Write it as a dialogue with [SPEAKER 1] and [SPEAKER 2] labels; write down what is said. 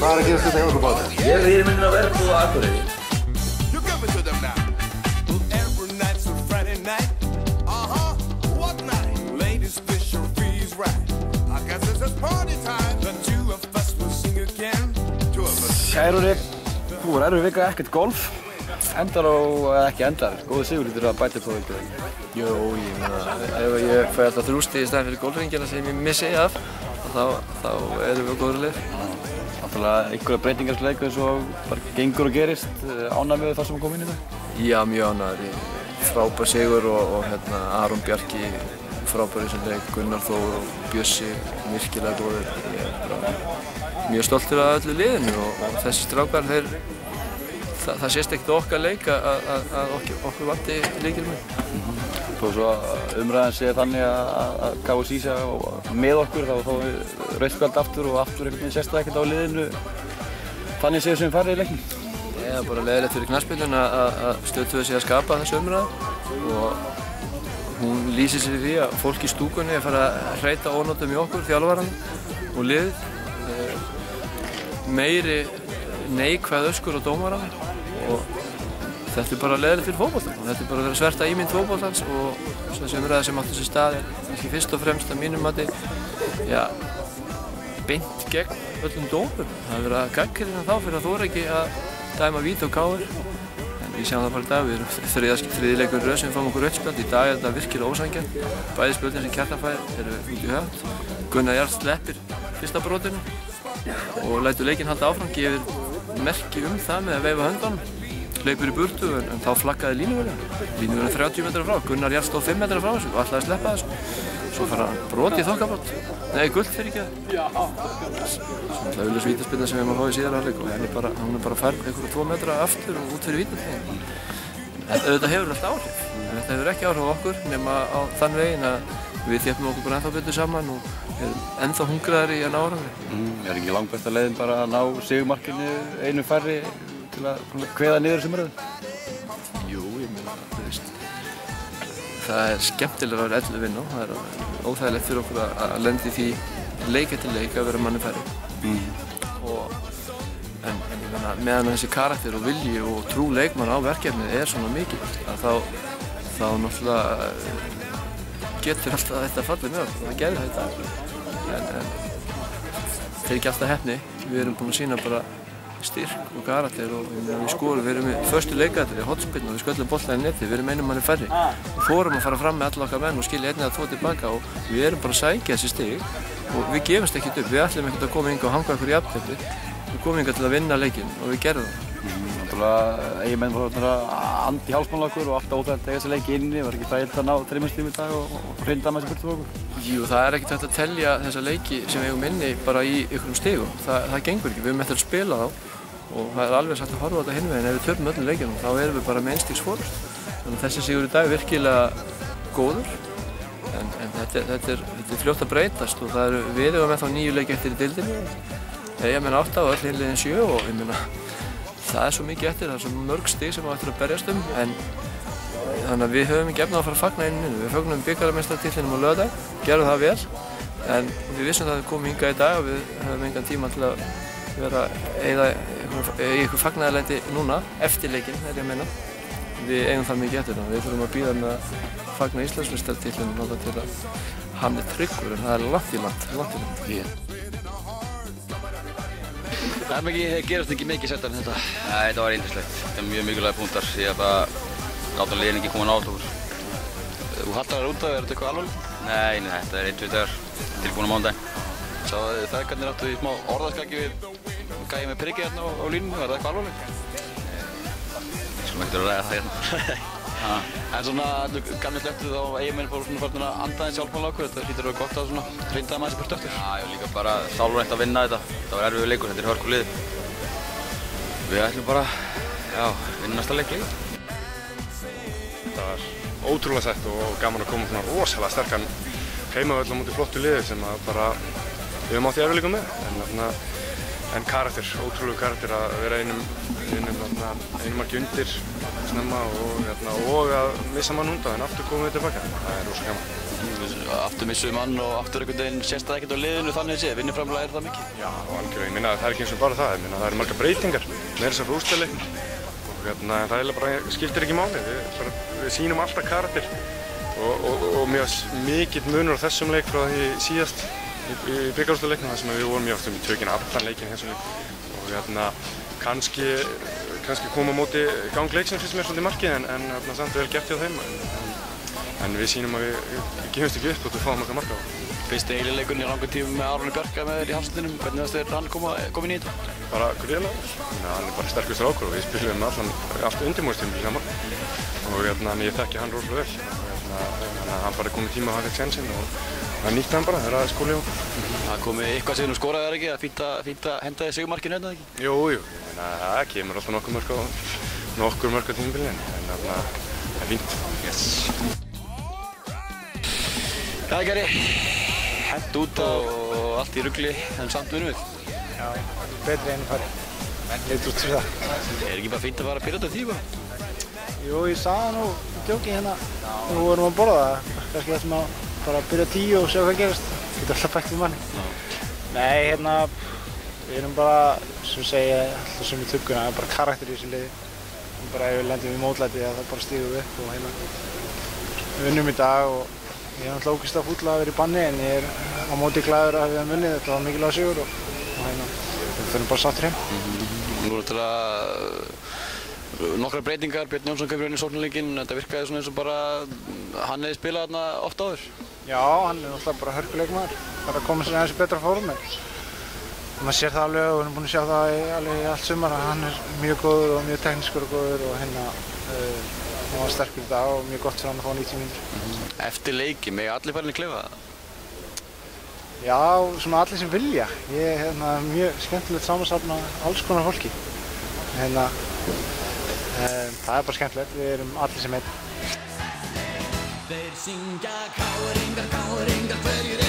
[SPEAKER 1] Hvað að gerast þetta hjá ykkur báðir?
[SPEAKER 2] Ég myndin að verða á Akureyri.
[SPEAKER 3] Kærurinn, þú var erfið vika, ekkert golf. Endar eða ekki endar, góði sigur lítur að bæta upp á vildu.
[SPEAKER 4] Jú, ég meina, ef ég fæ alltaf 3 stig í staðinn fyrir golfringina sem ég missi af, þá erum við á góðri leið.
[SPEAKER 3] Náttúrulega einhverja breytingar leik eins og bara gengur og gerist, ánægð með það sem kom inn í dag?
[SPEAKER 4] Já, mjög ánægður. Frábær sigur og Aron Bjarki frábær í þessum leik, Gunnar Þór og Bjössi virkilega góðir. Ég er mjög stoltur af öllu liðinu og þessi strákar, það sést ekkert á okkar leik að okkur vanti lykilmenn.
[SPEAKER 3] Þó svo umræðan sé þannig að KSÍ sé með okkur, þá fáum við rautt spjald aftur og aftur einhvern veginn sést það ekkert á liðinu. Þannig séu sem farið í leiknum.
[SPEAKER 4] Það er bara leiðilegt fyrir knattspyrnuna að Stöð 2 sé að skapa þessu umræðu og hún lýsir sér í því að fólk í stúkunni er farið að hreyta ónotum í okkur, þjálfarann og liðið. Meiri neikvæð öskur á dómarann og þetta er bara leiðilegt fyrir fótboltann. Þetta er bara að vera sverta ímynd fótboltans og þessi umræða sem átti sér stað er ekki fyrst og fremst að mínum mati beint gegn öllum dómum. Það er verið að gagnrýna þá fyrir að þora ekki að dæma víti og káir. En við sjáum það bara í dag, við erum þriði leikur röð sem við fáum okkur rautt spjald. Í dag er þetta virkilega ósanngjarnt. Bæði spjöldin sem Kjartan fær eru út í hönd. Gunnar Jarl sleppir fyrsta brotinu og lætur leikinn halda áfram, gefur merki það með að veifa höndunum. Hleypur í burtu en þá flaggaði línuvörðurinn. Línuvörðurinn 30 metra frá, Gunnar Jarl stóð 5 metra frá þessu og ætlaði að sleppa þessu. Svo fara hann brot í þokkabrot. Nei, gult fyrir ekki það. Svona auðvitað vítaspyrna sem við erum að fá í síðara hálfleik og hún er bara færð einhverja 2 metra aftur og út fyrir vítaspyrna. Þetta hefur alltaf áhrif. Þetta hefur ekki áhrif á okkur nema á þann veginn að við þéppum okkur bara ennþá betur saman og erum ennþá hungraðir í að ná árangri.
[SPEAKER 3] Er ekki langbesta leiðin bara að ná sigurmarkinu einu færri til að kveða niður sem röðu?
[SPEAKER 4] Jú, ég meina, þú veist, það er skemmtilega að vera 11 vinn á. Það er óþægilegt fyrir okkur að lenda í því leik eftir leik að vera manni færri. En ég meina, meðan þessi karakter og vilji og trú leikmann á verkefnið er svona mikið, þá náttúrulega getur alltaf þetta fallið með okkur og það gerði þetta. En það er ekki alltaf heppni. Við erum búin að sýna bara styrk og karakter og við skorum, við erum í förstu leikadri, hotspinn og við sköllum boltann í netið, við erum einum manni færri. Við fórum að fara fram með alla okkar menn og skilja 1 eða 2 tilbaka og við erum bara að sækja þessi stig og við gefumst ekkert upp. Við ætlum ekkert að koma hingað og hanga okkur í jafntefli. Við komum hingað til að vinna leikinn og við gerðum það.
[SPEAKER 3] Náttúrulega eiginmenn voru andi hálsmál okkur og alltaf óþægilegt að eiga þessi leiki inni. Var ekki þægilegt að ná 3 stigum í dag og hrinda með þessi burtu okkur?
[SPEAKER 4] Jú, það er ekkert hægt að telja þessa leiki sem við eigum inni bara í einhverjum stigum. Það gengur ekki. Við höfum eftir að spila þá og það er alveg satt að horfa á þetta hinn veginn. Ef við töpum öllum leikjunum þá erum við bara með 1 stigs forust. Þannig að þessi sigur í dag er virkilega góður en þetta er fljótt að breytast og við eigum ennþá 9 leiki eftir í deildinni. Eyjamenn 8 og öll hin liðin 7 og ég meina það er svo mikið eftir, það er svo mörg stig sem á eftir að berjast en þannig að við höfum ekki efni á að fara að fagna inn. Við fagnum bikarmeistaratitilnum á laugardag, gerðum það vel en við vissum að við komum hingað í dag og við höfum engan tíma til að vera í eitthvað fagnaðarlæti núna, eftir leikinn, er ég að meina. Við eigum það mikið eftir það. Við þurfum að bíða með að fagna Íslandsmeistaratitilnum til að hann er tryggur en það er langt í land.
[SPEAKER 3] Það gerast ekki mikið settar en þetta?
[SPEAKER 5] Nei, þetta var yndislegt. Þetta er mjög mikilvægir punktar. Ég er bara láta liðin ekki koma nátt okkur.
[SPEAKER 3] Þú hallar þér út af, er þetta eitthvað alvarlegt?
[SPEAKER 5] Nei, þetta er 1-2 dagar tilbúin á mánudaginn.
[SPEAKER 3] Sáðu þið feðgarnir áttu í smá orðaskaki við gæði með prikið hérna á línu, er það eitthvað alvarlegt?
[SPEAKER 5] Ég skulum ekkert að ræða það hérna.
[SPEAKER 3] En svona, gamli slepptu þá eiginmenn fóru svona farin að anda þeim sjálfmála okkur, þetta hlýtur að vera gott að svona hrinda maður þessi burt eftir.
[SPEAKER 5] Já, líka bara sálrænt að vinna þetta. Þetta var erfiður leikur, þetta er hörku lið. Við ætlum bara, vinna næsta leik líka.
[SPEAKER 6] Þetta var ótrúlega sætt og gaman að koma svona rosalega sterkan heimavöll á móti flottu liði sem bara við höfum átt í erfiðleikum með. En karakter, ótrúlegu karakter að vera einum marki undir snemma og að missa mann undan en aftur komum við tilbaka. Það er rosa gaman.
[SPEAKER 3] Aftur missuðu mann og aftur einhvern veginn sést það ekkert á liðinu þannig séð, vinnuframlag það mikið?
[SPEAKER 6] Já, algjörlega, ég minna að það ekki eins og bara það, ég minna að það eru margar breytingar, meira þess að frá úrslitaleiknum og en það eiginlega bara skiptir ekki máli, við sýnum alltaf karakter og mjög mikill munur á þessum leik frá því síðast í bikarúrslitaleiknum þar sem við vorum mjög oft tökin allan leikinn í þessum leik og kannski koma á móti gang leiksins fyrst mér svolítið markið en samt vel gert hjá þeim en við sýnum að við gefumst ekki upp og við fáum okkar marka á.
[SPEAKER 3] Fyrsti eiginleikurinn í langan tíma með Aroni Bjarka með þér í hafsendinum, hvernig fannst þér hann komin í þetta?
[SPEAKER 6] Bara gríðarlega. Hann er bara sterkur strákur og við spilum allt undirbúningstímabil saman og ég þekki hann rosalega vel. Þannig að hann bara er komið tíma að hafa eitthvað sénsinn og hann nýtti hann bara þegar það er skólið á.
[SPEAKER 3] Það komið eitthvað sem þú skoraði þar ekki, það fínt að henda þig sigurmarkinu hérna ekki?
[SPEAKER 6] Jú, það kemur alltaf nokkur mörk á tímabilinu en það er fínt.
[SPEAKER 3] Yes. Já, Geri, hent út og allt í rugli, en samt vinnum við.
[SPEAKER 1] Já, betri enn fari. Leit út fyrir það.
[SPEAKER 3] Er ekki bara fínt að fara að byrja þetta tíma?
[SPEAKER 1] Jú, ég sagði nú djóki hérna. Nú vorum að borða það. Kannski ættum að bara byrja 10 og sjá hvað gerist. Getur alltaf bætt við manni. Nei, við erum bara, sem segja, alltaf sem í tugguna, bara karakter í þessu liði. Bara ef við lendum í mótlæti, þá bara stígum við upp og við vinnum í dag og ég er náttúrulega ógeðslega fúll að vera í banni en ég er á móti glaður að við hefum vunnið, þetta var mikilvægur sigur og við förum bara sáttir heim.
[SPEAKER 3] Nú er þetta nokkrar breytingar, Björn Jónsson kemur inn í sóknarleikinn, þetta virkaði svona eins og bara hann hefði spilað þarna oft áður.
[SPEAKER 1] Já, hann er náttúrulega bara hörkuleikmaður, bara að koma sér aðeins í betra fórum. Maður sér það alveg og við erum búin að sjá það alveg í allt sumar að hann er mjög góður og mjög teknískur og góður og hann var sterkur í dag og mjög gott fyrir hann að fá 90 mínútur.
[SPEAKER 3] Eftir leiki, mega allir farin í klefa það?
[SPEAKER 1] Já, svona allir sem vilja. Ég er mjög skemmtilegt samansafn af alls konar fólki. Það er bara skemmtilegt, við erum allir sem einn.
[SPEAKER 7] Þeir syngja káringar, hverjir